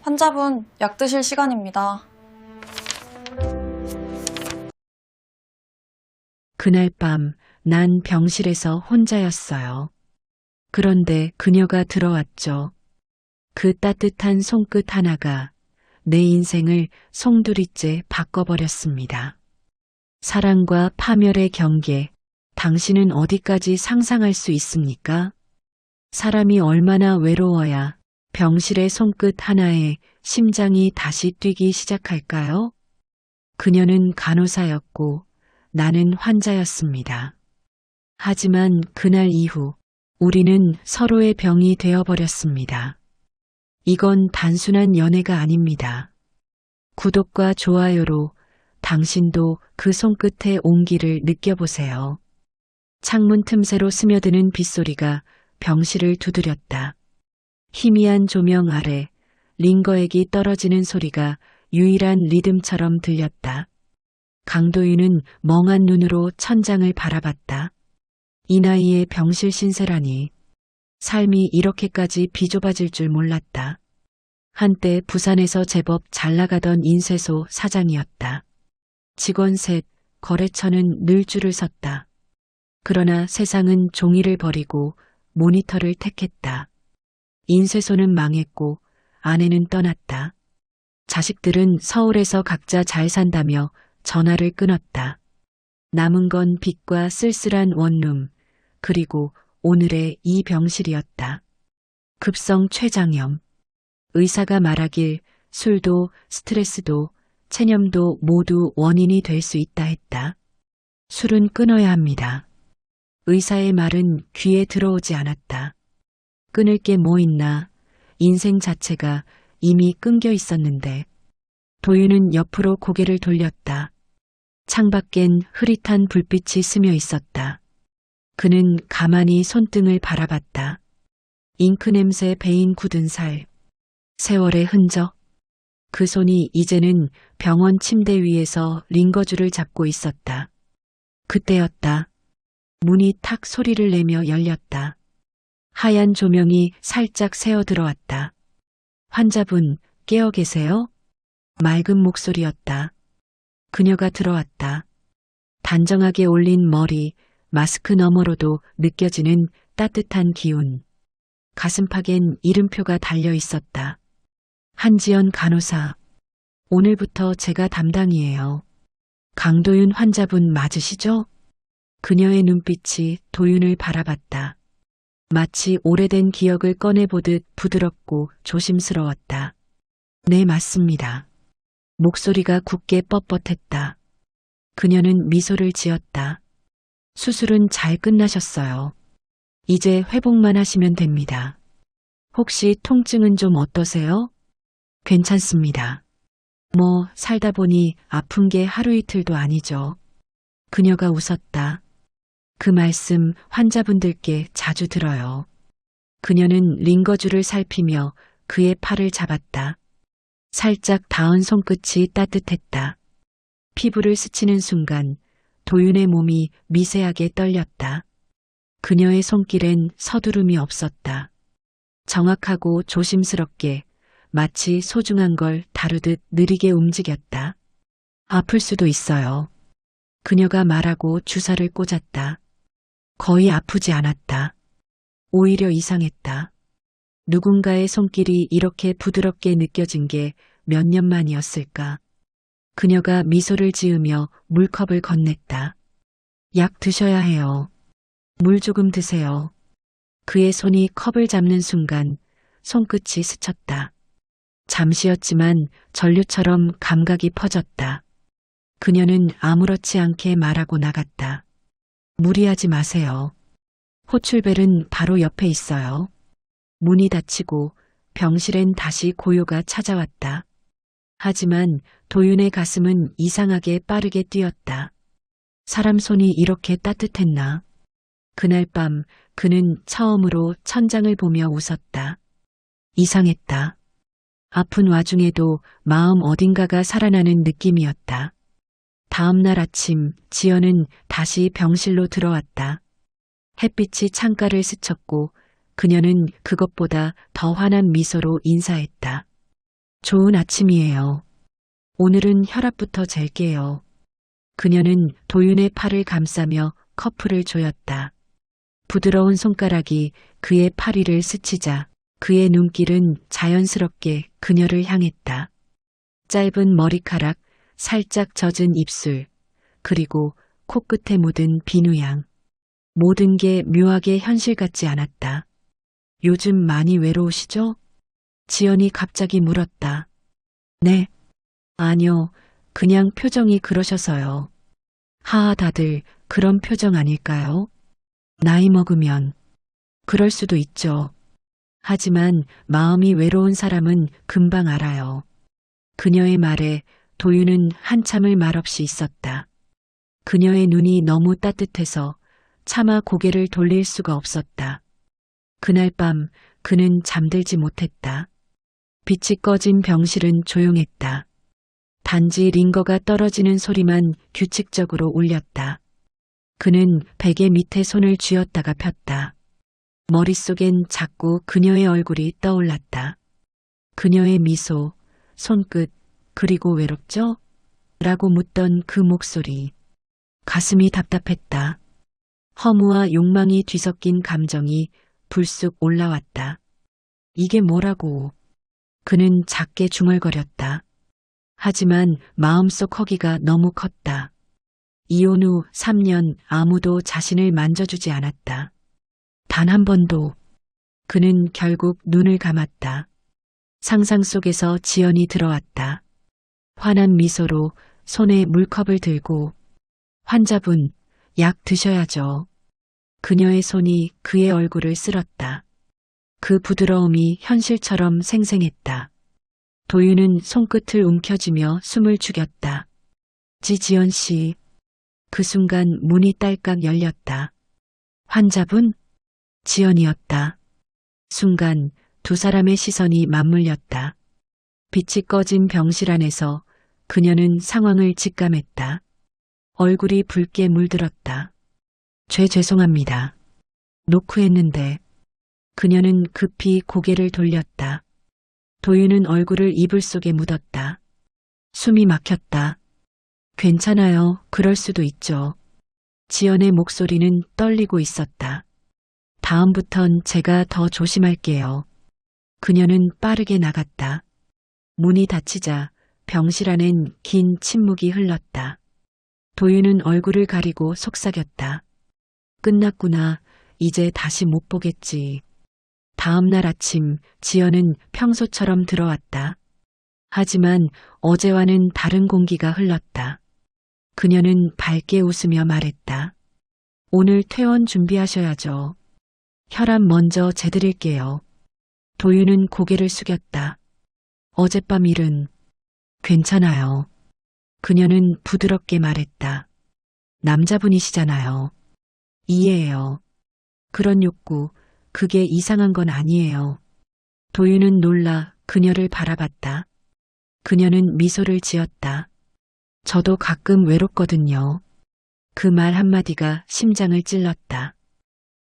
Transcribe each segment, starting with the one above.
환자분, 약 드실 시간입니다. 그날 밤 난 병실에서 혼자였어요. 그런데 그녀가 들어왔죠. 그 따뜻한 손끝 하나가 내 인생을 송두리째 바꿔버렸습니다. 사랑과 파멸의 경계, 당신은 어디까지 상상할 수 있습니까? 사람이 얼마나 외로워야 병실의 손끝 하나에 심장이 다시 뛰기 시작할까요? 그녀는 간호사였고 나는 환자였습니다. 하지만 그날 이후 우리는 서로의 병이 되어버렸습니다. 이건 단순한 연애가 아닙니다. 구독과 좋아요로 당신도 그 손끝의 온기를 느껴보세요. 창문 틈새로 스며드는 빗소리가 병실을 두드렸다. 희미한 조명 아래 링거액이 떨어지는 소리가 유일한 리듬처럼 들렸다. 강도윤은 멍한 눈으로 천장을 바라봤다. 이 나이에 병실 신세라니. 삶이 이렇게까지 비좁아질 줄 몰랐다. 한때 부산에서 제법 잘나가던 인쇄소 사장이었다. 직원 셋, 거래처는 늘 줄을 섰다. 그러나 세상은 종이를 버리고 모니터를 택했다. 인쇄소는 망했고 아내는 떠났다. 자식들은 서울에서 각자 잘 산다며 전화를 끊었다. 남은 건 빚과 쓸쓸한 원룸, 그리고 오늘의 이 병실이었다. 급성 췌장염. 의사가 말하길 술도 스트레스도 체념도 모두 원인이 될 수 있다 했다. 술은 끊어야 합니다. 의사의 말은 귀에 들어오지 않았다. 끊을 게 뭐 있나. 인생 자체가 이미 끊겨 있었는데. 도윤은 옆으로 고개를 돌렸다. 창밖엔 흐릿한 불빛이 스며 있었다. 그는 가만히 손등을 바라봤다. 잉크 냄새 배인 굳은 살. 세월의 흔적. 그 손이 이제는 병원 침대 위에서 링거줄을 잡고 있었다. 그때였다. 문이 탁 소리를 내며 열렸다. 하얀 조명이 살짝 새어 들어왔다. 환자분, 깨어 계세요? 맑은 목소리였다. 그녀가 들어왔다. 단정하게 올린 머리, 마스크 너머로도 느껴지는 따뜻한 기운. 가슴팍엔 이름표가 달려 있었다. 한지연 간호사. 오늘부터 제가 담당이에요. 강도윤 환자분 맞으시죠? 그녀의 눈빛이 도윤을 바라봤다. 마치 오래된 기억을 꺼내보듯 부드럽고 조심스러웠다. 네, 맞습니다. 목소리가 굳게 뻣뻣했다. 그녀는 미소를 지었다. 수술은 잘 끝나셨어요. 이제 회복만 하시면 됩니다. 혹시 통증은 좀 어떠세요? 괜찮습니다. 뭐 살다 보니 아픈 게 하루 이틀도 아니죠. 그녀가 웃었다. 그 말씀 환자분들께 자주 들어요. 그녀는 링거줄을 살피며 그의 팔을 잡았다. 살짝 닿은 손끝이 따뜻했다. 피부를 스치는 순간 도윤의 몸이 미세하게 떨렸다. 그녀의 손길엔 서두름이 없었다. 정확하고 조심스럽게 마치 소중한 걸 다루듯 느리게 움직였다. 아플 수도 있어요. 그녀가 말하고 주사를 꽂았다. 거의 아프지 않았다. 오히려 이상했다. 누군가의 손길이 이렇게 부드럽게 느껴진 게 몇 년 만이었을까. 그녀가 미소를 지으며 물컵을 건넸다. 약 드셔야 해요. 물 조금 드세요. 그의 손이 컵을 잡는 순간 손끝이 스쳤다. 잠시였지만 전류처럼 감각이 퍼졌다. 그녀는 아무렇지 않게 말하고 나갔다. 무리하지 마세요. 호출벨은 바로 옆에 있어요. 문이 닫히고 병실엔 다시 고요가 찾아왔다. 하지만 도윤의 가슴은 이상하게 빠르게 뛰었다. 사람 손이 이렇게 따뜻했나? 그날 밤 그는 처음으로 천장을 보며 웃었다. 이상했다. 아픈 와중에도 마음 어딘가가 살아나는 느낌이었다. 다음 날 아침 지연은 다시 병실로 들어왔다. 햇빛이 창가를 스쳤고 그녀는 그것보다 더 환한 미소로 인사했다. 좋은 아침이에요. 오늘은 혈압부터 잴게요. 그녀는 도윤의 팔을 감싸며 커플을 조였다. 부드러운 손가락이 그의 팔 위를 스치자 그의 눈길은 자연스럽게 그녀를 향했다. 짧은 머리카락, 살짝 젖은 입술, 그리고 코끝에 묻은 비누향. 모든 게 묘하게 현실 같지 않았다. 요즘 많이 외로우시죠? 지연이 갑자기 물었다. 네. 아니요. 그냥 표정이 그러셔서요. 하하, 다들 그런 표정 아닐까요? 나이 먹으면. 그럴 수도 있죠. 하지만 마음이 외로운 사람은 금방 알아요. 그녀의 말에 도윤은 한참을 말없이 있었다. 그녀의 눈이 너무 따뜻해서 차마 고개를 돌릴 수가 없었다. 그날 밤 그는 잠들지 못했다. 빛이 꺼진 병실은 조용했다. 단지 링거가 떨어지는 소리만 규칙적으로 울렸다. 그는 베개 밑에 손을 쥐었다가 폈다. 머릿속엔 자꾸 그녀의 얼굴이 떠올랐다. 그녀의 미소, 손끝, 그리고 외롭죠? 라고 묻던 그 목소리. 가슴이 답답했다. 허무와 욕망이 뒤섞인 감정이 불쑥 올라왔다. 이게 뭐라고. 그는 작게 중얼거렸다. 하지만 마음속 허기가 너무 컸다. 이혼 후 3년 아무도 자신을 만져주지 않았다. 단 한 번도. 그는 결국 눈을 감았다. 상상 속에서 지연이 들어왔다. 환한 미소로 손에 물컵을 들고 환자분, 약 드셔야죠. 그녀의 손이 그의 얼굴을 쓸었다. 그 부드러움이 현실처럼 생생했다. 도윤은 손끝을 움켜쥐며 숨을 죽였다. 지지연 씨. 그 순간 문이 딸깍 열렸다. 환자분? 지연이었다. 순간 두 사람의 시선이 맞물렸다. 빛이 꺼진 병실 안에서 그녀는 상황을 직감했다. 얼굴이 붉게 물들었다. 죄송합니다. 노크했는데. 그녀는 급히 고개를 돌렸다. 도윤은 얼굴을 이불 속에 묻었다. 숨이 막혔다. 괜찮아요. 그럴 수도 있죠. 지연의 목소리는 떨리고 있었다. 다음부턴 제가 더 조심할게요. 그녀는 빠르게 나갔다. 문이 닫히자 병실 안엔 긴 침묵이 흘렀다. 도윤은 얼굴을 가리고 속삭였다. 끝났구나. 이제 다시 못 보겠지. 다음 날 아침 지연은 평소처럼 들어왔다. 하지만 어제와는 다른 공기가 흘렀다. 그녀는 밝게 웃으며 말했다. 오늘 퇴원 준비하셔야죠. 혈압 먼저 재드릴게요. 도윤은 고개를 숙였다. 어젯밤 일은 괜찮아요. 그녀는 부드럽게 말했다. 남자분이시잖아요. 이해해요. 그런 욕구, 그게 이상한 건 아니에요. 도윤은 놀라 그녀를 바라봤다. 그녀는 미소를 지었다. 저도 가끔 외롭거든요. 그 말 한마디가 심장을 찔렀다.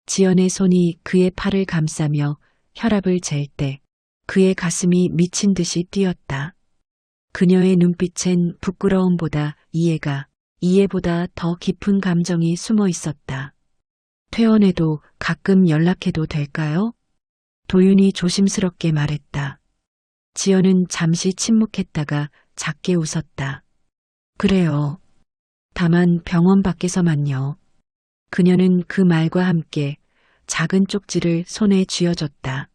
지연의 손이 그의 팔을 감싸며 혈압을 잴 때 그의 가슴이 미친 듯이 뛰었다. 그녀의 눈빛엔 부끄러움보다 이해보다 더 깊은 감정이 숨어 있었다. 퇴원해도 가끔 연락해도 될까요? 도윤이 조심스럽게 말했다. 지연은 잠시 침묵했다가 작게 웃었다. 그래요. 다만 병원 밖에서만요. 그녀는 그 말과 함께 작은 쪽지를 손에 쥐어줬다.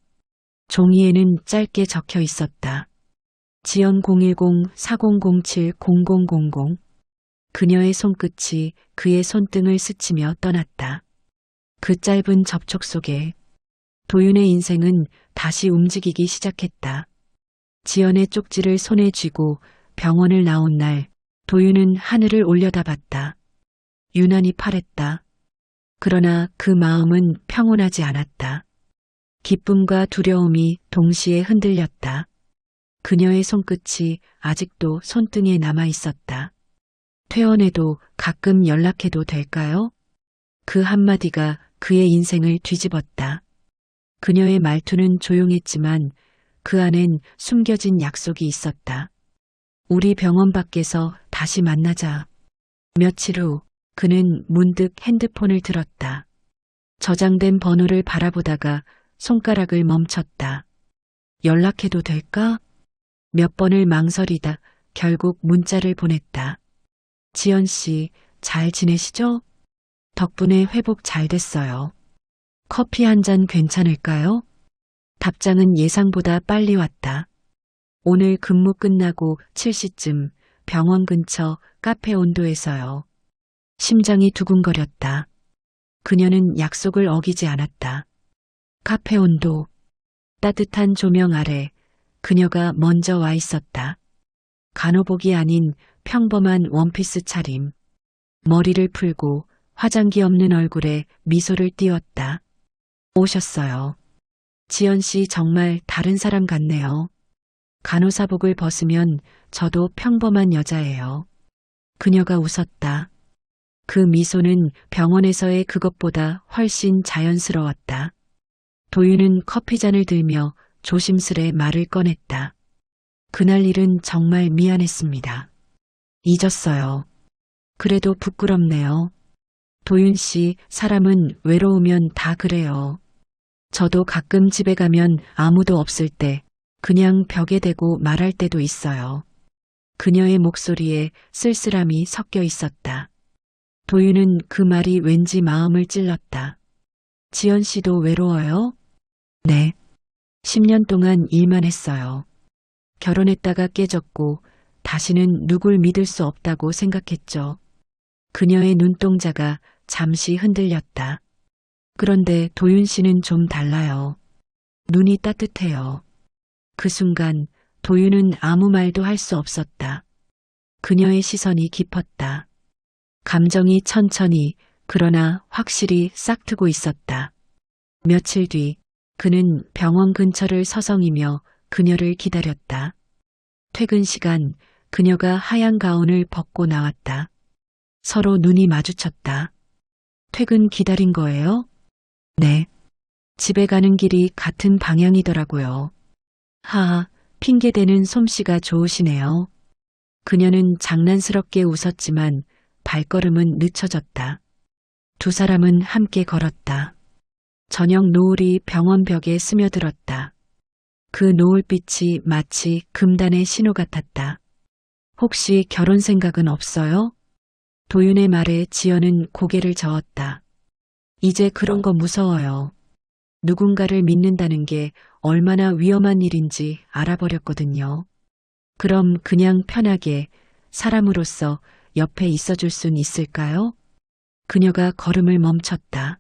종이에는 짧게 적혀 있었다. 지연 010-4007-0000. 그녀의 손끝이 그의 손등을 스치며 떠났다. 그 짧은 접촉 속에 도윤의 인생은 다시 움직이기 시작했다. 지연의 쪽지를 손에 쥐고 병원을 나온 날 도윤은 하늘을 올려다봤다. 유난히 파랬다. 그러나 그 마음은 평온하지 않았다. 기쁨과 두려움이 동시에 흔들렸다. 그녀의 손끝이 아직도 손등에 남아 있었다. 퇴원해도 가끔 연락해도 될까요? 그 한마디가 그의 인생을 뒤집었다. 그녀의 말투는 조용했지만 그 안엔 숨겨진 약속이 있었다. 우리 병원 밖에서 다시 만나자. 며칠 후 그는 문득 핸드폰을 들었다. 저장된 번호를 바라보다가 손가락을 멈췄다. 연락해도 될까? 몇 번을 망설이다 결국 문자를 보냈다. 지연 씨, 잘 지내시죠? 덕분에 회복 잘 됐어요. 커피 한 잔 괜찮을까요? 답장은 예상보다 빨리 왔다. 오늘 근무 끝나고 7시쯤 병원 근처 카페 온도에서요. 심장이 두근거렸다. 그녀는 약속을 어기지 않았다. 카페 온도, 따뜻한 조명 아래 그녀가 먼저 와 있었다. 간호복이 아닌 평범한 원피스 차림. 머리를 풀고 화장기 없는 얼굴에 미소를 띄웠다. 오셨어요. 지연 씨 정말 다른 사람 같네요. 간호사복을 벗으면 저도 평범한 여자예요. 그녀가 웃었다. 그 미소는 병원에서의 그것보다 훨씬 자연스러웠다. 도윤은 커피잔을 들며 조심스레 말을 꺼냈다. 그날 일은 정말 미안했습니다. 잊었어요. 그래도 부끄럽네요. 도윤 씨, 사람은 외로우면 다 그래요. 저도 가끔 집에 가면 아무도 없을 때 그냥 벽에 대고 말할 때도 있어요. 그녀의 목소리에 쓸쓸함이 섞여 있었다. 도윤은 그 말이 왠지 마음을 찔렀다. 지연 씨도 외로워요? 네. 10년 동안 일만 했어요. 결혼했다가 깨졌고 다시는 누굴 믿을 수 없다고 생각했죠. 그녀의 눈동자가 잠시 흔들렸다. 그런데 도윤 씨는 좀 달라요. 눈이 따뜻해요. 그 순간 도윤은 아무 말도 할 수 없었다. 그녀의 시선이 깊었다. 감정이 천천히 그러나 확실히 싹트고 있었다. 며칠 뒤 그는 병원 근처를 서성이며 그녀를 기다렸다. 퇴근 시간 그녀가 하얀 가운을 벗고 나왔다. 서로 눈이 마주쳤다. 퇴근 기다린 거예요? 네. 집에 가는 길이 같은 방향이더라고요. 하하, 핑계대는 솜씨가 좋으시네요. 그녀는 장난스럽게 웃었지만 발걸음은 늦춰졌다. 두 사람은 함께 걸었다. 저녁 노을이 병원 벽에 스며들었다. 그 노을빛이 마치 금단의 신호 같았다. 혹시 결혼 생각은 없어요? 도윤의 말에 지연은 고개를 저었다. 이제 그런 거 무서워요. 누군가를 믿는다는 게 얼마나 위험한 일인지 알아버렸거든요. 그럼 그냥 편하게 사람으로서 옆에 있어줄 순 있을까요? 그녀가 걸음을 멈췄다.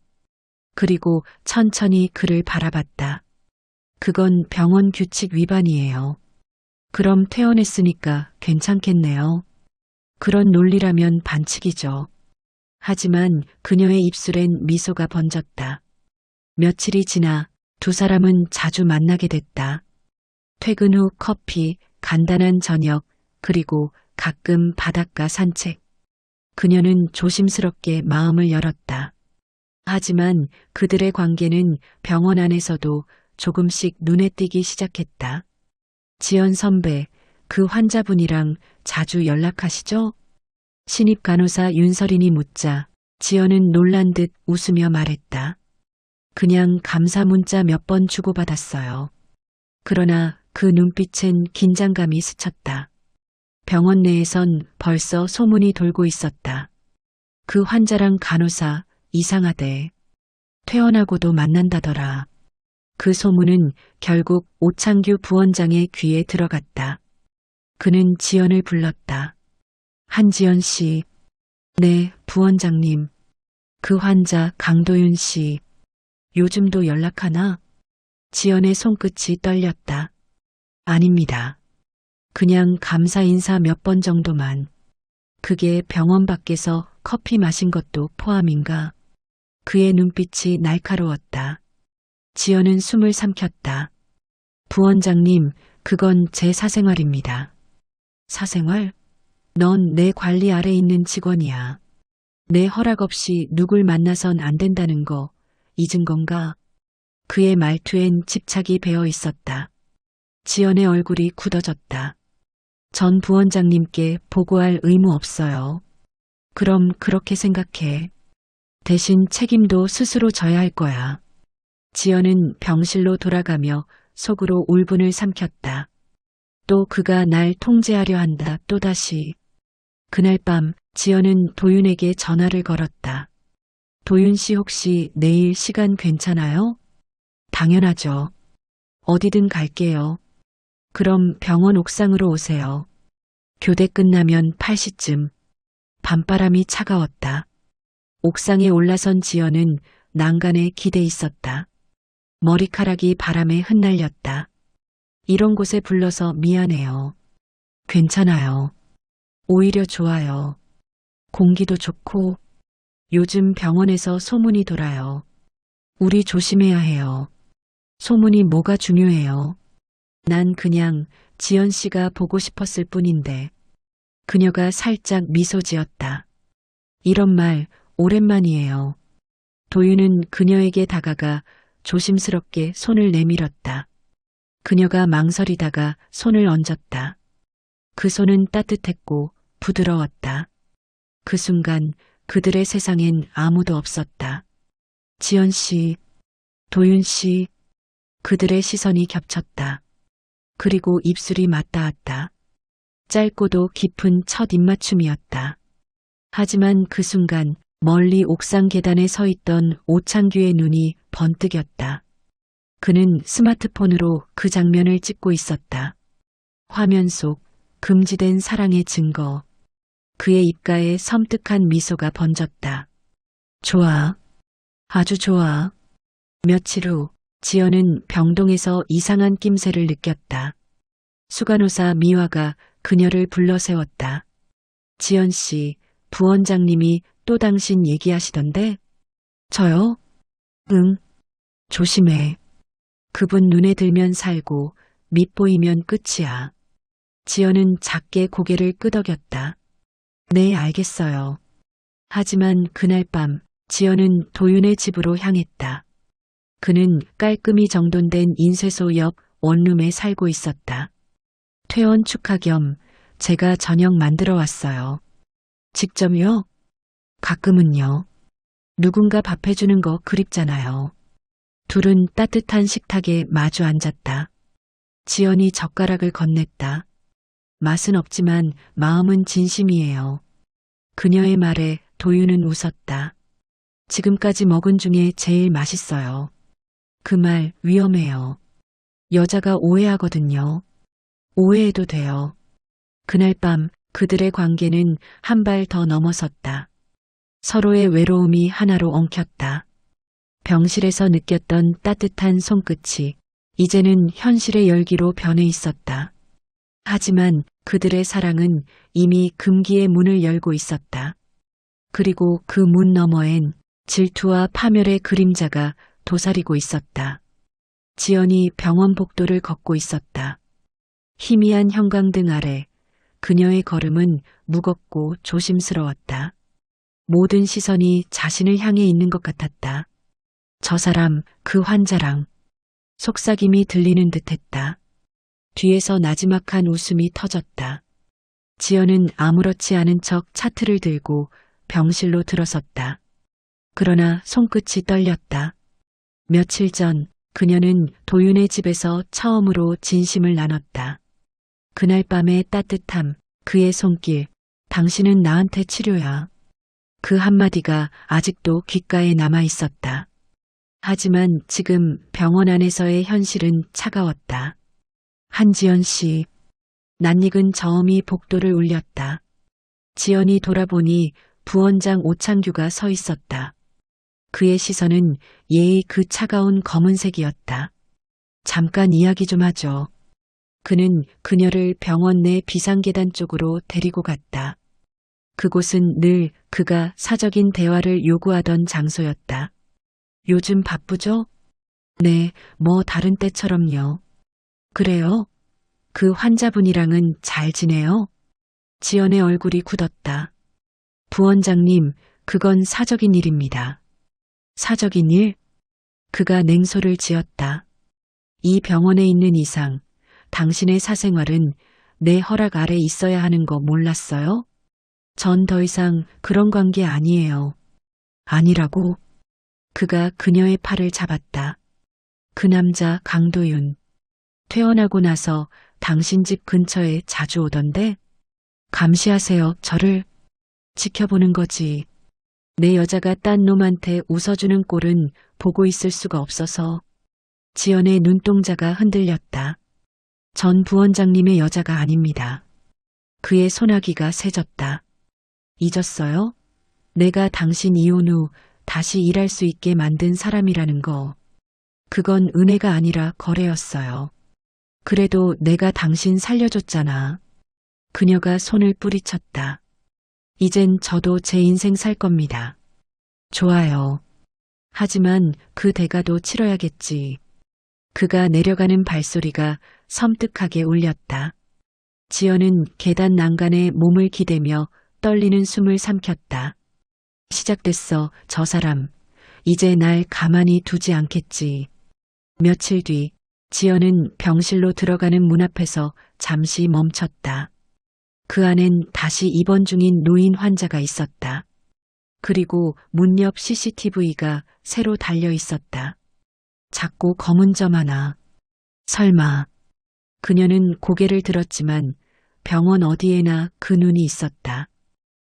그리고 천천히 그를 바라봤다. 그건 병원 규칙 위반이에요. 그럼 퇴원했으니까 괜찮겠네요. 그런 논리라면 반칙이죠. 하지만 그녀의 입술엔 미소가 번졌다. 며칠이 지나 두 사람은 자주 만나게 됐다. 퇴근 후 커피, 간단한 저녁, 그리고 가끔 바닷가 산책. 그녀는 조심스럽게 마음을 열었다. 하지만 그들의 관계는 병원 안에서도 조금씩 눈에 띄기 시작했다. 지연 선배, 그 환자분이랑 자주 연락하시죠? 신입 간호사 윤설인이 묻자 지연은 놀란 듯 웃으며 말했다. 그냥 감사 문자 몇 번 주고받았어요. 그러나 그 눈빛엔 긴장감이 스쳤다. 병원 내에선 벌써 소문이 돌고 있었다. 그 환자랑 간호사 이상하대. 퇴원하고도 만난다더라. 그 소문은 결국 오창규 부원장의 귀에 들어갔다. 그는 지연을 불렀다. 한지연 씨. 네, 부원장님. 그 환자 강도윤 씨. 요즘도 연락하나? 지연의 손끝이 떨렸다. 아닙니다. 그냥 감사 인사 몇 번 정도만. 그게 병원 밖에서 커피 마신 것도 포함인가? 그의 눈빛이 날카로웠다. 지연은 숨을 삼켰다. 부원장님, 그건 제 사생활입니다. 사생활? 넌 내 관리 아래 있는 직원이야. 내 허락 없이 누굴 만나선 안 된다는 거 잊은 건가? 그의 말투엔 집착이 배어 있었다. 지연의 얼굴이 굳어졌다. 전 부원장님께 보고할 의무 없어요. 그럼 그렇게 생각해. 대신 책임도 스스로 져야 할 거야. 지연은 병실로 돌아가며 속으로 울분을 삼켰다. 또 그가 날 통제하려 한다. 또다시. 그날 밤 지연은 도윤에게 전화를 걸었다. 도윤 씨 혹시 내일 시간 괜찮아요? 당연하죠. 어디든 갈게요. 그럼 병원 옥상으로 오세요. 교대 끝나면 8시쯤. 밤바람이 차가웠다. 옥상에 올라선 지연은 난간에 기대 있었다. 머리카락이 바람에 흩날렸다. 이런 곳에 불러서 미안해요. 괜찮아요. 오히려 좋아요. 공기도 좋고 요즘 병원에서 소문이 돌아요. 우리 조심해야 해요. 소문이 뭐가 중요해요. 난 그냥 지연 씨가 보고 싶었을 뿐인데. 그녀가 살짝 미소 지었다. 이런 말 오랜만이에요. 도윤은 그녀에게 다가가 조심스럽게 손을 내밀었다. 그녀가 망설이다가 손을 얹었다. 그 손은 따뜻했고 부드러웠다. 그 순간 그들의 세상엔 아무도 없었다. 지연 씨, 도윤 씨, 그들의 시선이 겹쳤다. 그리고 입술이 맞닿았다. 짧고도 깊은 첫 입맞춤이었다. 하지만 그 순간 멀리 옥상 계단에 서 있던 오창규의 눈이 번뜩였다. 그는 스마트폰으로 그 장면을 찍고 있었다. 화면 속 금지된 사랑의 증거. 그의 입가에 섬뜩한 미소가 번졌다. 좋아. 아주 좋아. 며칠 후 지연은 병동에서 이상한 낌새를 느꼈다. 수간호사 미화가 그녀를 불러 세웠다. 지연 씨, 부원장님이 또 당신 얘기하시던데? 저요? 응. 조심해. 그분 눈에 들면 살고 밑보이면 끝이야. 지연은 작게 고개를 끄덕였다. 네, 알겠어요. 하지만 그날 밤 지연은 도윤의 집으로 향했다. 그는 깔끔히 정돈된 인쇄소 옆 원룸에 살고 있었다. 퇴원 축하 겸 제가 저녁 만들어 왔어요. 직접요? 가끔은요. 누군가 밥 해주는 거 그립잖아요. 둘은 따뜻한 식탁에 마주 앉았다. 지연이 젓가락을 건넸다. 맛은 없지만 마음은 진심이에요. 그녀의 말에 도윤은 웃었다. 지금까지 먹은 중에 제일 맛있어요. 그 말 위험해요. 여자가 오해하거든요. 오해해도 돼요. 그날 밤 그들의 관계는 한 발 더 넘어섰다. 서로의 외로움이 하나로 엉켰다. 병실에서 느꼈던 따뜻한 손끝이 이제는 현실의 열기로 변해 있었다. 하지만 그들의 사랑은 이미 금기의 문을 열고 있었다. 그리고 그 문 너머엔 질투와 파멸의 그림자가 도사리고 있었다. 지연이 병원 복도를 걷고 있었다. 희미한 형광등 아래 그녀의 걸음은 무겁고 조심스러웠다. 모든 시선이 자신을 향해 있는 것 같았다. 저 사람, 그 환자랑 속삭임이 들리는 듯했다. 뒤에서 나지막한 웃음이 터졌다. 지연은 아무렇지 않은 척 차트를 들고 병실로 들어섰다. 그러나 손끝이 떨렸다. 며칠 전 그녀는 도윤의 집에서 처음으로 진심을 나눴다. 그날 밤의 따뜻함, 그의 손길, 당신은 나한테 치료야. 그 한마디가 아직도 귓가에 남아 있었다. 하지만 지금 병원 안에서의 현실은 차가웠다. 한지연 씨, 낯익은 저음이 복도를 울렸다. 지연이 돌아보니 부원장 오창규가 서 있었다. 그의 시선은 예의 그 차가운 검은색이었다. 잠깐 이야기 좀 하죠. 그는 그녀를 병원 내 비상계단 쪽으로 데리고 갔다. 그곳은 늘 그가 사적인 대화를 요구하던 장소였다. 요즘 바쁘죠? 네, 뭐 다른 때처럼요. 그래요? 그 환자분이랑은 잘 지내요? 지연의 얼굴이 굳었다. 부원장님, 그건 사적인 일입니다. 사적인 일? 그가 냉소를 지었다. 이 병원에 있는 이상 당신의 사생활은 내 허락 아래 있어야 하는 거 몰랐어요? 전 더 이상 그런 관계 아니에요. 아니라고? 그가 그녀의 팔을 잡았다. 그 남자 강도윤. 퇴원하고 나서 당신 집 근처에 자주 오던데? 감시하세요. 저를 지켜보는 거지. 내 여자가 딴 놈한테 웃어주는 꼴은 보고 있을 수가 없어서. 지연의 눈동자가 흔들렸다. 전 부원장님의 여자가 아닙니다. 그의 소나기가 새졌다. 잊었어요? 내가 당신 이혼 후 다시 일할 수 있게 만든 사람이라는 거. 그건 은혜가 아니라 거래였어요. 그래도 내가 당신 살려줬잖아. 그녀가 손을 뿌리쳤다. 이젠 저도 제 인생 살 겁니다. 좋아요. 하지만 그 대가도 치러야겠지. 그가 내려가는 발소리가 섬뜩하게 울렸다. 지연은 계단 난간에 몸을 기대며 떨리는 숨을 삼켰다. 시작됐어, 저 사람. 이제 날 가만히 두지 않겠지. 며칠 뒤 지연은 병실로 들어가는 문 앞에서 잠시 멈췄다. 그 안엔 다시 입원 중인 노인 환자가 있었다. 그리고 문 옆 CCTV가 새로 달려 있었다. 작고 검은 점 하나. 설마. 그녀는 고개를 들었지만 병원 어디에나 그 눈이 있었다.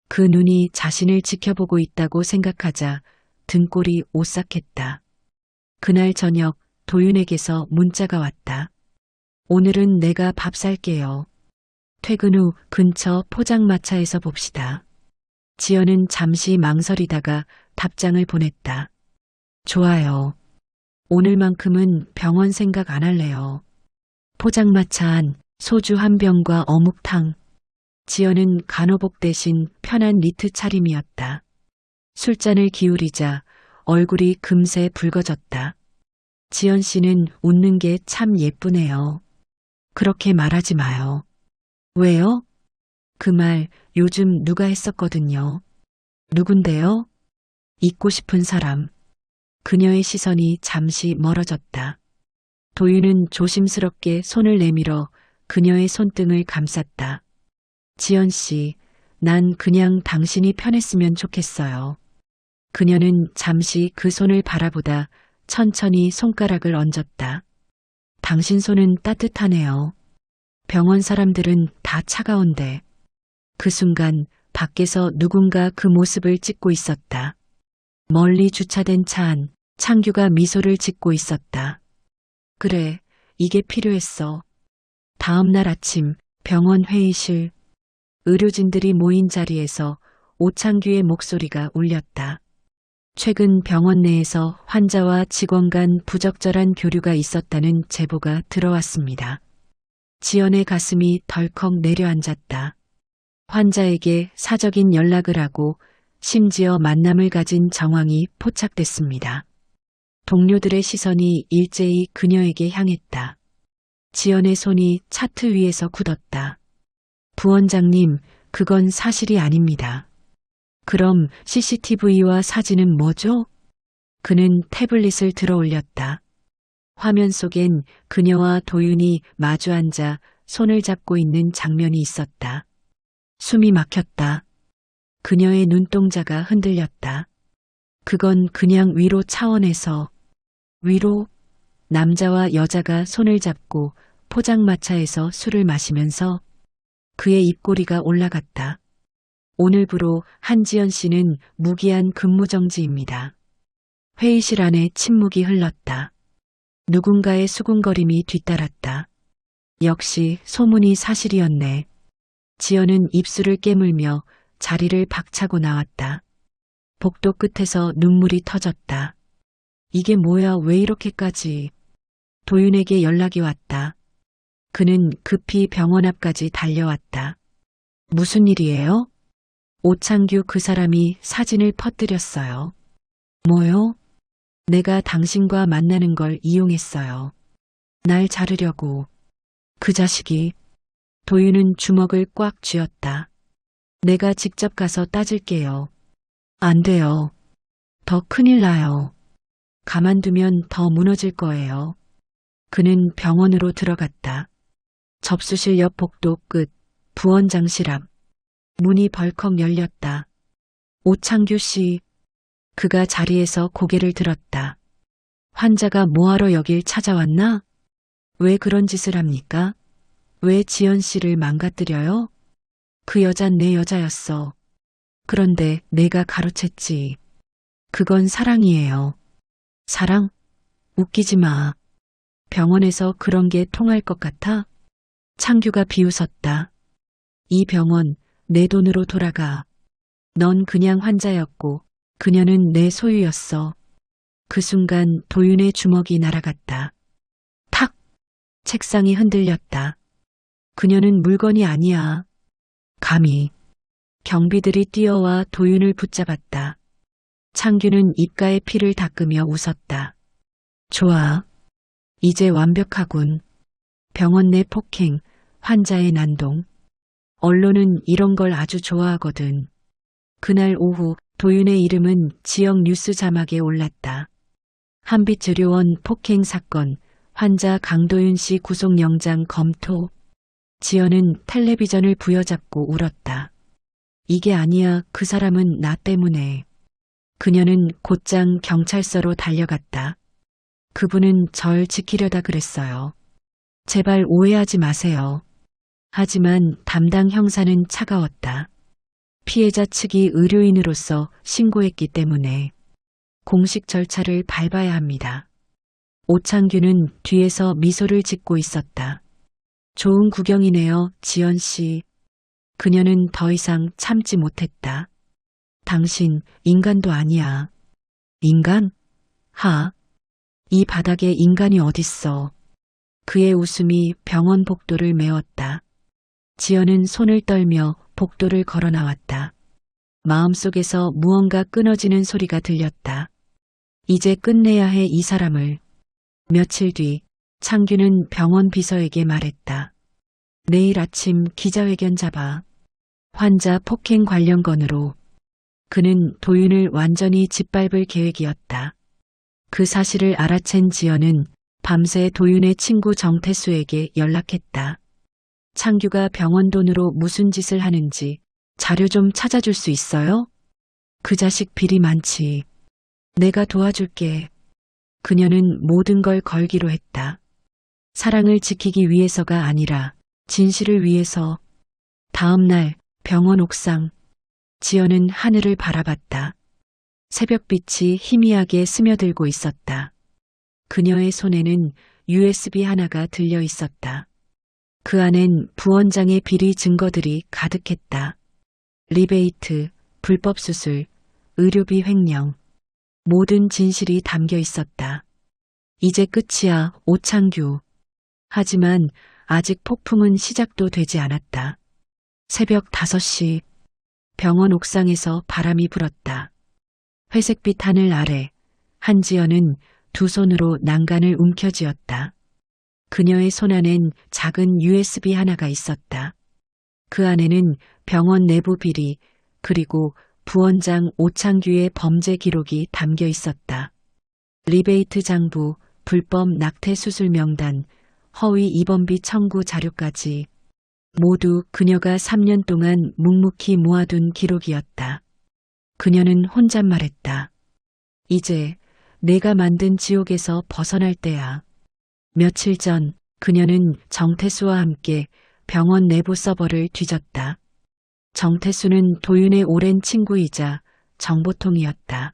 그 눈이 자신을 지켜보고 있다고 생각하자 등골이 오싹했다. 그날 저녁 도윤에게서 문자가 왔다. 오늘은 내가 밥 살게요. 퇴근 후 근처 포장마차에서 봅시다. 지연은 잠시 망설이다가 답장을 보냈다. 좋아요. 오늘만큼은 병원 생각 안 할래요. 포장마차 안 소주 한 병과 어묵탕. 지연은 간호복 대신 편한 니트 차림이었다. 술잔을 기울이자 얼굴이 금세 붉어졌다. 지연 씨는 웃는 게 참 예쁘네요. 그렇게 말하지 마요. 왜요? 그 말 요즘 누가 했었거든요. 누군데요? 잊고 싶은 사람. 그녀의 시선이 잠시 멀어졌다. 도윤은 조심스럽게 손을 내밀어 그녀의 손등을 감쌌다. 지연 씨, 난 그냥 당신이 편했으면 좋겠어요. 그녀는 잠시 그 손을 바라보다 천천히 손가락을 얹었다. 당신 손은 따뜻하네요. 병원 사람들은 다 차가운데. 그 순간 밖에서 누군가 그 모습을 찍고 있었다. 멀리 주차된 차 안 창규가 미소를 짓고 있었다. 그래, 이게 필요했어. 다음 날 아침 병원 회의실. 의료진들이 모인 자리에서 오창규의 목소리가 울렸다. 최근 병원 내에서 환자와 직원 간 부적절한 교류가 있었다는 제보가 들어왔습니다. 지연의 가슴이 덜컥 내려앉았다. 환자에게 사적인 연락을 하고 심지어 만남을 가진 정황이 포착됐습니다. 동료들의 시선이 일제히 그녀에게 향했다. 지연의 손이 차트 위에서 굳었다. 부원장님, 그건 사실이 아닙니다. 그럼 CCTV와 사진은 뭐죠? 그는 태블릿을 들어 올렸다. 화면 속엔 그녀와 도윤이 마주 앉아 손을 잡고 있는 장면이 있었다. 숨이 막혔다. 그녀의 눈동자가 흔들렸다. 그건 그냥 위로 차원에서. 위로? 남자와 여자가 손을 잡고 포장마차에서 술을 마시면서 그의 입꼬리가 올라갔다. 오늘부로 한지연 씨는 무기한 근무정지입니다. 회의실 안에 침묵이 흘렀다. 누군가의 수군거림이 뒤따랐다. 역시 소문이 사실이었네. 지연은 입술을 깨물며 자리를 박차고 나왔다. 복도 끝에서 눈물이 터졌다. 이게 뭐야, 왜 이렇게까지. 도윤에게 연락이 왔다. 그는 급히 병원 앞까지 달려왔다. 무슨 일이에요? 오창규 그 사람이 사진을 퍼뜨렸어요. 뭐요? 내가 당신과 만나는 걸 이용했어요. 날 자르려고. 그 자식이. 도윤은 주먹을 꽉 쥐었다. 내가 직접 가서 따질게요. 안 돼요. 더 큰일 나요. 가만두면 더 무너질 거예요. 그는 병원으로 들어갔다. 접수실 옆 복도 끝, 부원장실 앞. 문이 벌컥 열렸다. 오창규 씨. 그가 자리에서 고개를 들었다. 환자가 뭐하러 여길 찾아왔나? 왜 그런 짓을 합니까? 왜 지연 씨를 망가뜨려요? 그 여잔 내 여자였어. 그런데 내가 가로챘지. 그건 사랑이에요. 사랑? 웃기지 마. 병원에서 그런 게 통할 것 같아? 창규가 비웃었다. 이 병원 내 돈으로 돌아가. 넌 그냥 환자였고 그녀는 내 소유였어. 그 순간 도윤의 주먹이 날아갔다. 탁! 책상이 흔들렸다. 그녀는 물건이 아니야. 감히. 경비들이 뛰어와 도윤을 붙잡았다. 창규는 입가에 피를 닦으며 웃었다. 좋아. 이제 완벽하군. 병원 내 폭행, 환자의 난동. 언론은 이런 걸 아주 좋아하거든. 그날 오후 도윤의 이름은 지역 뉴스 자막에 올랐다. 한빛의료원 폭행 사건, 환자 강도윤 씨 구속영장 검토. 지연은 텔레비전을 부여잡고 울었다. 이게 아니야, 그 사람은 나 때문에. 그녀는 곧장 경찰서로 달려갔다. 그분은 절 지키려다 그랬어요. 제발 오해하지 마세요. 하지만 담당 형사는 차가웠다. 피해자 측이 의료인으로서 신고했기 때문에 공식 절차를 밟아야 합니다. 오창규는 뒤에서 미소를 짓고 있었다. 좋은 구경이네요, 지연 씨. 그녀는 더 이상 참지 못했다. 당신 인간도 아니야. 인간? 하. 이 바닥에 인간이 어딨어. 그의 웃음이 병원 복도를 메웠다. 지연은 손을 떨며 복도를 걸어 나왔다. 마음속에서 무언가 끊어지는 소리가 들렸다. 이제 끝내야 해, 이 사람을. 며칠 뒤 창규는 병원 비서에게 말했다. 내일 아침 기자회견 잡아. 환자 폭행 관련 건으로. 그는 도윤을 완전히 짓밟을 계획이었다. 그 사실을 알아챈 지연은 밤새 도윤의 친구 정태수에게 연락했다. 창규가 병원 돈으로 무슨 짓을 하는지 자료 좀 찾아줄 수 있어요? 그 자식 비리 많지. 내가 도와줄게. 그녀는 모든 걸 걸기로 했다. 사랑을 지키기 위해서가 아니라 진실을 위해서. 다음 날 병원 옥상. 지연은 하늘을 바라봤다. 새벽빛이 희미하게 스며들고 있었다. 그녀의 손에는 USB 하나가 들려 있었다. 그 안엔 부원장의 비리 증거들이 가득했다. 리베이트, 불법 수술, 의료비 횡령. 모든 진실이 담겨 있었다. 이제 끝이야, 오창규. 하지만 아직 폭풍은 시작도 되지 않았다. 새벽 5시. 병원 옥상에서 바람이 불었다. 회색빛 하늘 아래 한지연은 두 손으로 난간을 움켜쥐었다. 그녀의 손안엔 작은 USB 하나가 있었다. 그 안에는 병원 내부 비리 그리고 부원장 오창규의 범죄 기록이 담겨 있었다. 리베이트 장부, 불법 낙태 수술 명단, 허위 입원비 청구 자료까지. 모두 그녀가 3년 동안 묵묵히 모아둔 기록이었다. 그녀는 혼잣말했다. 이제 내가 만든 지옥에서 벗어날 때야. 며칠 전 그녀는 정태수와 함께 병원 내부 서버를 뒤졌다. 정태수는 도윤의 오랜 친구이자 정보통이었다.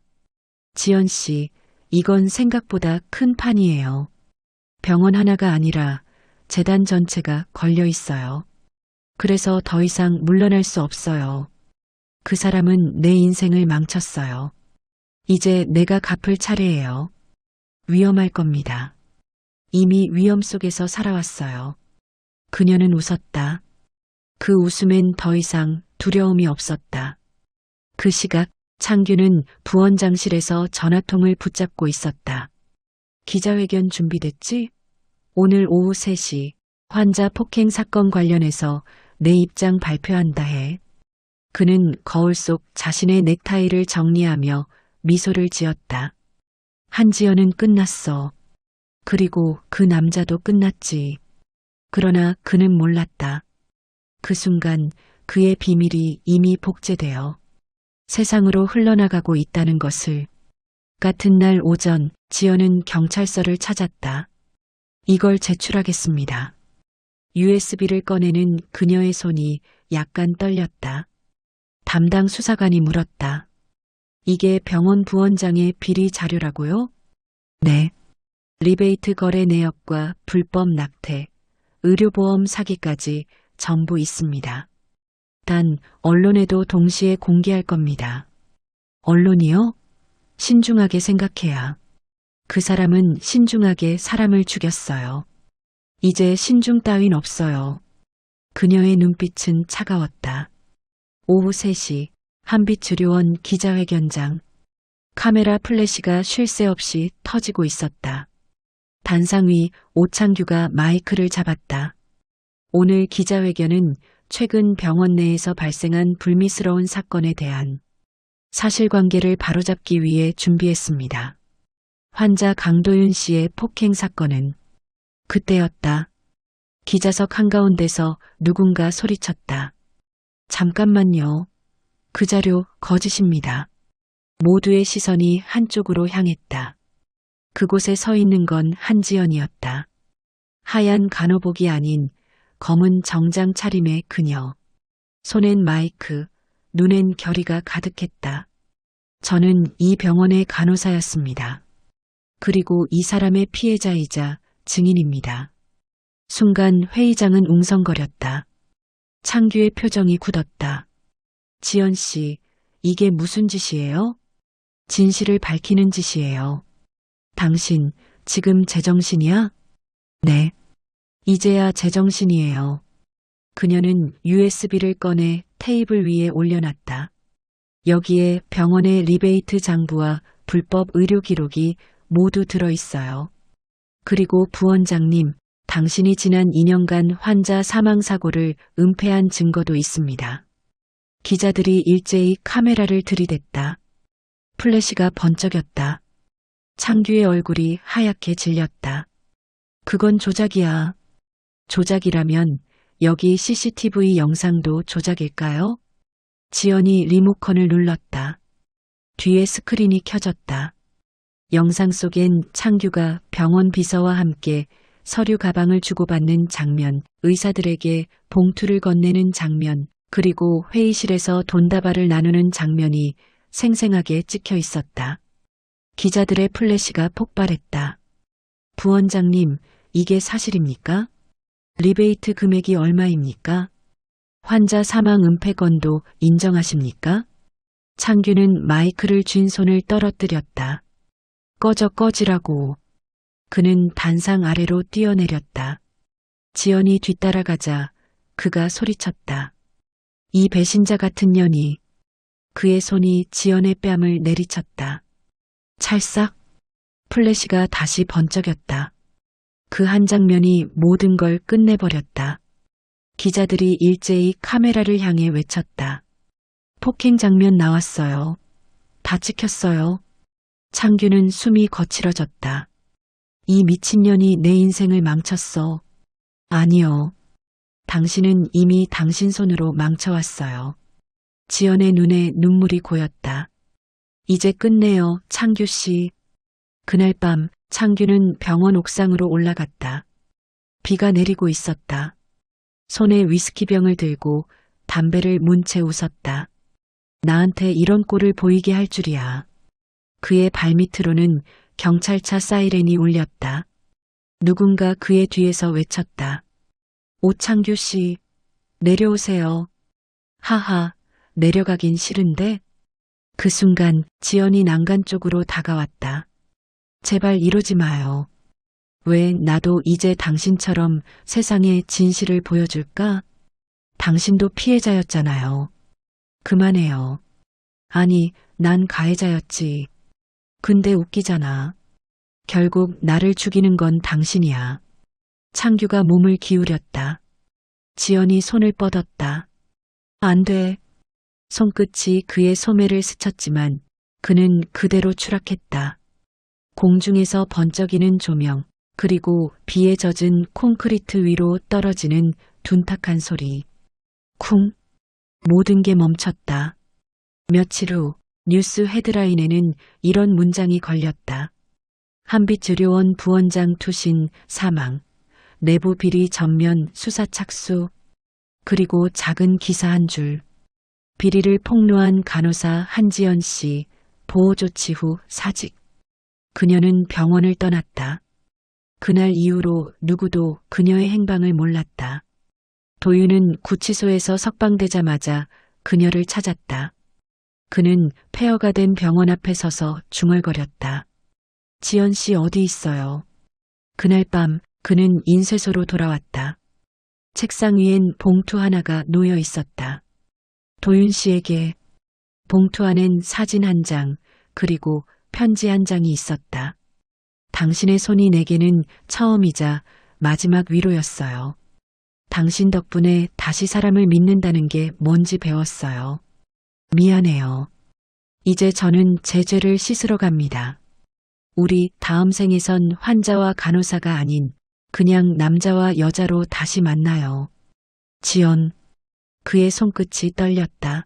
지연 씨, 이건 생각보다 큰 판이에요. 병원 하나가 아니라 재단 전체가 걸려 있어요. 그래서 더 이상 물러날 수 없어요. 그 사람은 내 인생을 망쳤어요. 이제 내가 갚을 차례예요. 위험할 겁니다. 이미 위험 속에서 살아왔어요. 그녀는 웃었다. 그 웃음엔 더 이상 두려움이 없었다. 그 시각 창규는 부원장실에서 전화통을 붙잡고 있었다. 기자회견 준비됐지? 오늘 오후 3시 환자 폭행 사건 관련해서 내 입장 발표한다 해. 그는 거울 속 자신의 넥타이를 정리하며 미소를 지었다. 한지연은 끝났어. 그리고 그 남자도 끝났지. 그러나 그는 몰랐다. 그 순간 그의 비밀이 이미 복제되어 세상으로 흘러나가고 있다는 것을. 같은 날 오전 지연은 경찰서를 찾았다. 이걸 제출하겠습니다. USB를 꺼내는 그녀의 손이 약간 떨렸다. 담당 수사관이 물었다. 이게 병원 부원장의 비리 자료라고요? 네. 리베이트 거래 내역과 불법 낙태, 의료보험 사기까지 전부 있습니다. 단 언론에도 동시에 공개할 겁니다. 언론이요? 신중하게 생각해야. 그 사람은 신중하게 사람을 죽였어요. 이제 신중 따윈 없어요. 그녀의 눈빛은 차가웠다. 오후 3시 한빛의료원 기자회견장. 카메라 플래시가 쉴 새 없이 터지고 있었다. 단상 위 오창규가 마이크를 잡았다. 오늘 기자회견은 최근 병원 내에서 발생한 불미스러운 사건에 대한 사실관계를 바로잡기 위해 준비했습니다. 환자 강도윤 씨의 폭행 사건은 그때였다. 기자석 한가운데서 누군가 소리쳤다. 잠깐만요. 그 자료 거짓입니다. 모두의 시선이 한쪽으로 향했다. 그곳에 서 있는 건 한지연이었다. 하얀 간호복이 아닌 검은 정장 차림의 그녀. 손엔 마이크, 눈엔 결의가 가득했다. 저는 이 병원의 간호사였습니다. 그리고 이 사람의 피해자이자 증인입니다. 순간 회의장은 웅성거렸다. 창규의 표정이 굳었다. 지연 씨, 이게 무슨 짓이에요? 진실을 밝히는 짓이에요. 당신 지금 제정신이야? 네. 이제야 제정신이에요. 그녀는 USB를 꺼내 테이블 위에 올려놨다. 여기에 병원의 리베이트 장부와 불법 의료 기록이 모두 들어있어요. 그리고 부원장님, 당신이 지난 2년간 환자 사망 사고를 은폐한 증거도 있습니다. 기자들이 일제히 카메라를 들이댔다. 플래시가 번쩍였다. 창규의 얼굴이 하얗게 질렸다. 그건 조작이야. 조작이라면 여기 CCTV 영상도 조작일까요? 지연이 리모컨을 눌렀다. 뒤에 스크린이 켜졌다. 영상 속엔 창규가 병원 비서와 함께 서류 가방을 주고받는 장면, 의사들에게 봉투를 건네는 장면, 그리고 회의실에서 돈다발을 나누는 장면이 생생하게 찍혀 있었다. 기자들의 플래시가 폭발했다. 부원장님, 이게 사실입니까? 리베이트 금액이 얼마입니까? 환자 사망 은폐 건도 인정하십니까? 창규는 마이크를 쥔 손을 떨어뜨렸다. 꺼지라고. 그는 단상 아래로 뛰어내렸다. 지연이 뒤따라가자 그가 소리쳤다. 이 배신자 같은 년이. 그의 손이 지연의 뺨을 내리쳤다. 찰싹. 플래시가 다시 번쩍였다. 그 한 장면이 모든 걸 끝내버렸다. 기자들이 일제히 카메라를 향해 외쳤다. 폭행 장면 나왔어요. 다 찍혔어요. 창규는 숨이 거칠어졌다. 이 미친년이 내 인생을 망쳤어. 아니요. 당신은 이미 당신 손으로 망쳐왔어요. 지연의 눈에 눈물이 고였다. 이제 끝내요, 창규 씨. 그날 밤 창규는 병원 옥상으로 올라갔다. 비가 내리고 있었다. 손에 위스키병을 들고 담배를 문 채 웃었다. 나한테 이런 꼴을 보이게 할 줄이야. 그의 발밑으로는 경찰차 사이렌이 울렸다. 누군가 그의 뒤에서 외쳤다. 오창규 씨, 내려오세요. 하하, 내려가긴 싫은데? 그 순간 지연이 난간 쪽으로 다가왔다. 제발 이러지 마요. 왜 나도 이제 당신처럼 세상에 진실을 보여줄까? 당신도 피해자였잖아요. 그만해요. 아니, 난 가해자였지. 근데 웃기잖아. 결국 나를 죽이는 건 당신이야. 창규가 몸을 기울였다. 지연이 손을 뻗었다. 안 돼. 손끝이 그의 소매를 스쳤지만 그는 그대로 추락했다. 공중에서 번쩍이는 조명, 그리고 비에 젖은 콘크리트 위로 떨어지는 둔탁한 소리. 쿵. 모든 게 멈췄다. 며칠 후 뉴스 헤드라인에는 이런 문장이 걸렸다. 한빛의료원 부원장 투신 사망, 내부 비리 전면 수사 착수, 그리고 작은 기사 한 줄. 비리를 폭로한 간호사 한지연 씨, 보호 조치 후 사직. 그녀는 병원을 떠났다. 그날 이후로 누구도 그녀의 행방을 몰랐다. 도윤은 구치소에서 석방되자마자 그녀를 찾았다. 그는 폐허가 된 병원 앞에 서서 중얼거렸다. 지연 씨 어디 있어요? 그날 밤 그는 인쇄소로 돌아왔다. 책상 위엔 봉투 하나가 놓여 있었다. 도윤 씨에게 봉투 안엔 사진 한 장, 그리고 편지 한 장이 있었다. 당신의 손이 내게는 처음이자 마지막 위로였어요. 당신 덕분에 다시 사람을 믿는다는 게 뭔지 배웠어요. 미안해요. 이제 저는 제 죄를 씻으러 갑니다. 우리 다음 생에선 환자와 간호사가 아닌 그냥 남자와 여자로 다시 만나요. 지연. 그의 손끝이 떨렸다.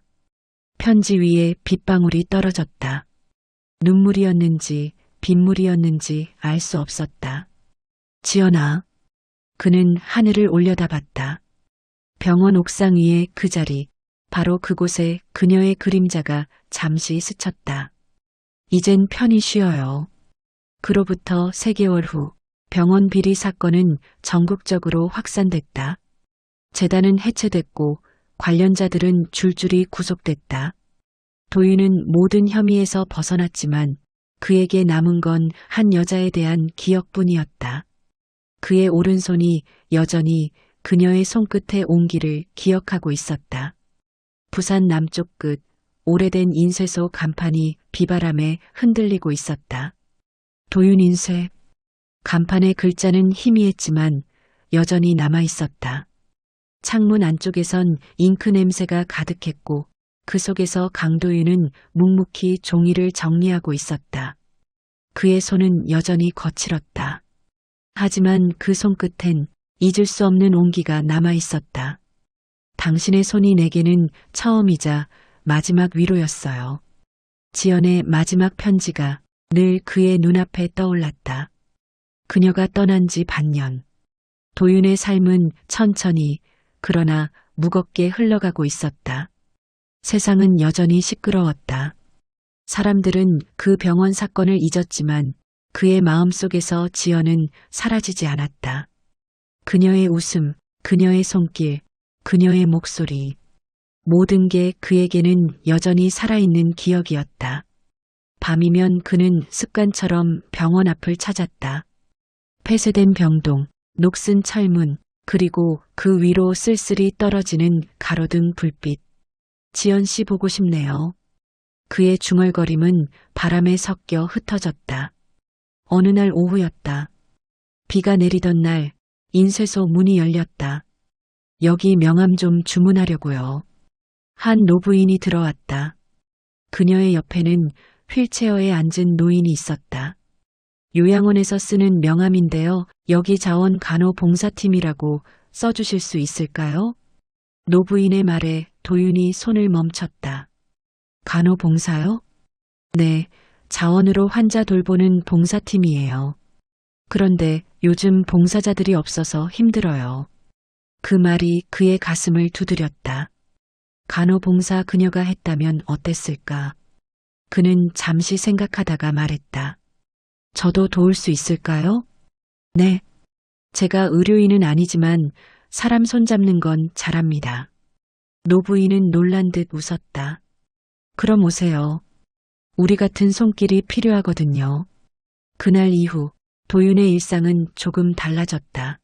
편지 위에 빗방울이 떨어졌다. 눈물이었는지 빗물이었는지 알 수 없었다. 지연아. 그는 하늘을 올려다봤다. 병원 옥상 위의 그 자리, 바로 그곳에 그녀의 그림자가 잠시 스쳤다. 이젠 편히 쉬어요. 그로부터 3개월 후 병원 비리 사건은 전국적으로 확산됐다. 재단은 해체됐고 관련자들은 줄줄이 구속됐다. 도윤은 모든 혐의에서 벗어났지만 그에게 남은 건 한 여자에 대한 기억뿐이었다. 그의 오른손이 여전히 그녀의 손끝의 온기를 기억하고 있었다. 부산 남쪽 끝 오래된 인쇄소 간판이 비바람에 흔들리고 있었다. 도윤 인쇄. 간판의 글자는 희미했지만 여전히 남아 있었다. 창문 안쪽에선 잉크 냄새가 가득했고 그 속에서 강도윤은 묵묵히 종이를 정리하고 있었다. 그의 손은 여전히 거칠었다. 하지만 그 손끝엔 잊을 수 없는 온기가 남아 있었다. 당신의 손이 내게는 처음이자 마지막 위로였어요. 지연의 마지막 편지가 늘 그의 눈앞에 떠올랐다. 그녀가 떠난 지 반년. 도윤의 삶은 천천히 그러나 무겁게 흘러가고 있었다. 세상은 여전히 시끄러웠다. 사람들은 그 병원 사건을 잊었지만 그의 마음속에서 지연은 사라지지 않았다. 그녀의 웃음, 그녀의 손길, 그녀의 목소리. 모든 게 그에게는 여전히 살아있는 기억이었다. 밤이면 그는 습관처럼 병원 앞을 찾았다. 폐쇄된 병동, 녹슨 철문, 그리고 그 위로 쓸쓸히 떨어지는 가로등 불빛. 지연 씨 보고 싶네요. 그의 중얼거림은 바람에 섞여 흩어졌다. 어느 날 오후였다. 비가 내리던 날 인쇄소 문이 열렸다. 여기 명함 좀 주문하려고요. 한 노부인이 들어왔다. 그녀의 옆에는 휠체어에 앉은 노인이 있었다. 요양원에서 쓰는 명함인데요. 여기 자원간호봉사팀이라고 써주실 수 있을까요? 노부인의 말에 도윤이 손을 멈췄다. 간호봉사요? 네, 자원으로 환자 돌보는 봉사팀이에요. 그런데 요즘 봉사자들이 없어서 힘들어요. 그 말이 그의 가슴을 두드렸다. 간호봉사 그녀가 했다면 어땠을까? 그는 잠시 생각하다가 말했다. 저도 도울 수 있을까요? 네. 제가 의료인은 아니지만 사람 손잡는 건 잘합니다. 노부인은 놀란 듯 웃었다. 그럼 오세요. 우리 같은 손길이 필요하거든요. 그날 이후 도윤의 일상은 조금 달라졌다.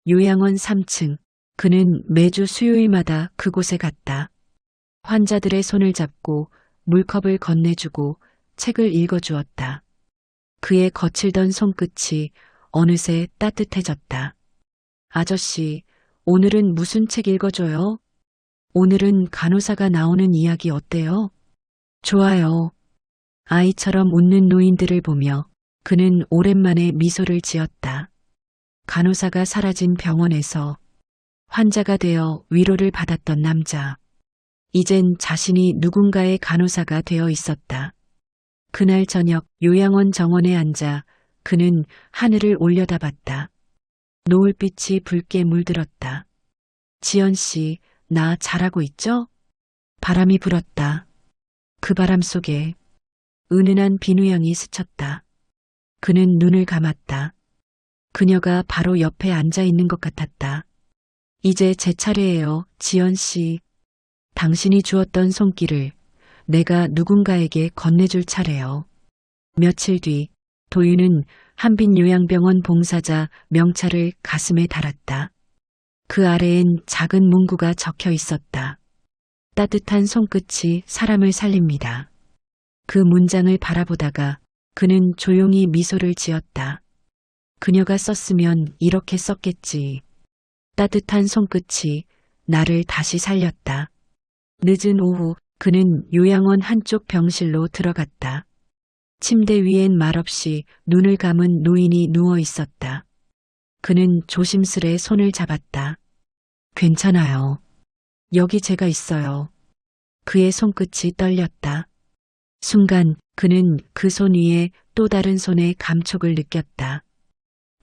요양원 3층. 그는 매주 수요일마다 그곳에 갔다. 환자들의 손을 잡고 물컵을 건네주고 책을 읽어주었다. 그의 거칠던 손끝이 어느새 따뜻해졌다. 아저씨, 오늘은 무슨 책 읽어줘요? 오늘은 간호사가 나오는 이야기 어때요? 좋아요. 아이처럼 웃는 노인들을 보며 그는 오랜만에 미소를 지었다. 간호사가 사라진 병원에서 환자가 되어 위로를 받았던 남자. 이젠 자신이 누군가의 간호사가 되어 있었다. 그날 저녁 요양원 정원에 앉아 그는 하늘을 올려다봤다. 노을빛이 붉게 물들었다. 지연 씨, 나 잘하고 있죠? 바람이 불었다. 그 바람 속에 은은한 비누향이 스쳤다. 그는 눈을 감았다. 그녀가 바로 옆에 앉아 있는 것 같았다. 이제 제 차례예요, 지연 씨. 당신이 주었던 손길을 내가 누군가에게 건네줄 차례요. 며칠 뒤 도윤은 한빛요양병원 봉사자 명찰을 가슴에 달았다. 그 아래엔 작은 문구가 적혀 있었다. 따뜻한 손끝이 사람을 살립니다. 그 문장을 바라보다가 그는 조용히 미소를 지었다. 그녀가 썼으면 이렇게 썼겠지. 따뜻한 손끝이 나를 다시 살렸다. 늦은 오후 그는 요양원 한쪽 병실로 들어갔다. 침대 위엔 말없이 눈을 감은 노인이 누워 있었다. 그는 조심스레 손을 잡았다. 괜찮아요. 여기 제가 있어요. 그의 손끝이 떨렸다. 순간 그는 그 손 위에 또 다른 손의 감촉을 느꼈다.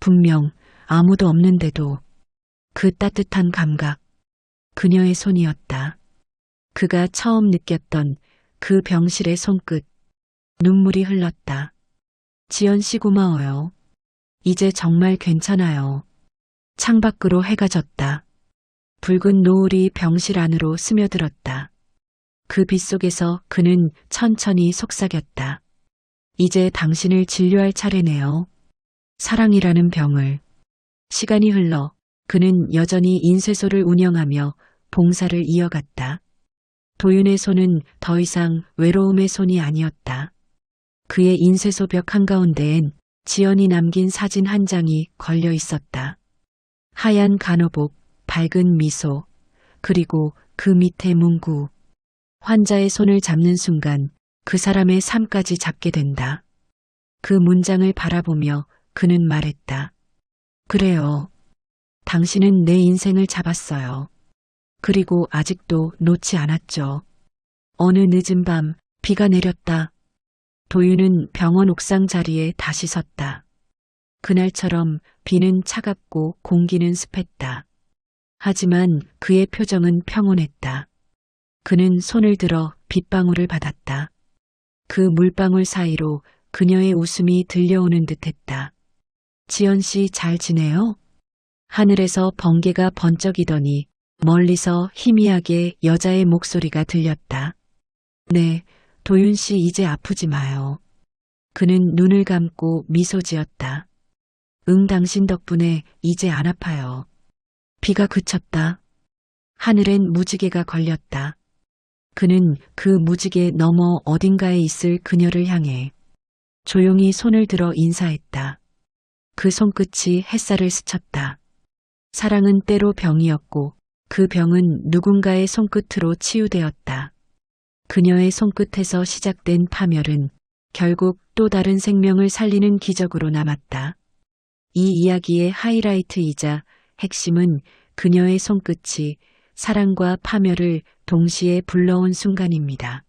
분명 아무도 없는데도 그 따뜻한 감각, 그녀의 손이었다. 그가 처음 느꼈던 그 병실의 손끝, 눈물이 흘렀다. 지연 씨 고마워요. 이제 정말 괜찮아요. 창밖으로 해가 졌다. 붉은 노을이 병실 안으로 스며들었다. 그 빛 속에서 그는 천천히 속삭였다. 이제 당신을 진료할 차례네요. 사랑이라는 병을. 시간이 흘러 그는 여전히 인쇄소를 운영하며 봉사를 이어갔다. 도윤의 손은 더 이상 외로움의 손이 아니었다. 그의 인쇄소 벽 한가운데엔 지연이 남긴 사진 한 장이 걸려 있었다. 하얀 간호복, 밝은 미소, 그리고 그 밑에 문구. 환자의 손을 잡는 순간 그 사람의 삶까지 잡게 된다. 그 문장을 바라보며 그는 말했다. 그래요. 당신은 내 인생을 잡았어요. 그리고 아직도 놓지 않았죠. 어느 늦은 밤 비가 내렸다. 도윤은 병원 옥상 자리에 다시 섰다. 그날처럼 비는 차갑고 공기는 습했다. 하지만 그의 표정은 평온했다. 그는 손을 들어 빗방울을 받았다. 그 물방울 사이로 그녀의 웃음이 들려오는 듯했다. 지연 씨 잘 지내요? 하늘에서 번개가 번쩍이더니 멀리서 희미하게 여자의 목소리가 들렸다. 네, 도윤 씨 이제 아프지 마요. 그는 눈을 감고 미소 지었다. 응, 당신 덕분에 이제 안 아파요. 비가 그쳤다. 하늘엔 무지개가 걸렸다. 그는 그 무지개 너머 어딘가에 있을 그녀를 향해 조용히 손을 들어 인사했다. 그 손끝이 햇살을 스쳤다. 사랑은 때로 병이었고 그 병은 누군가의 손끝으로 치유되었다. 그녀의 손끝에서 시작된 파멸은 결국 또 다른 생명을 살리는 기적으로 남았다. 이 이야기의 하이라이트이자 핵심은 그녀의 손끝이 사랑과 파멸을 동시에 불러온 순간입니다.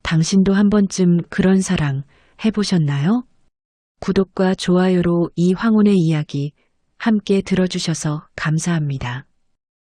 당신도 한 번쯤 그런 사랑 해보셨나요? 구독과 좋아요로 이 황혼의 이야기 함께 들어주셔서 감사합니다.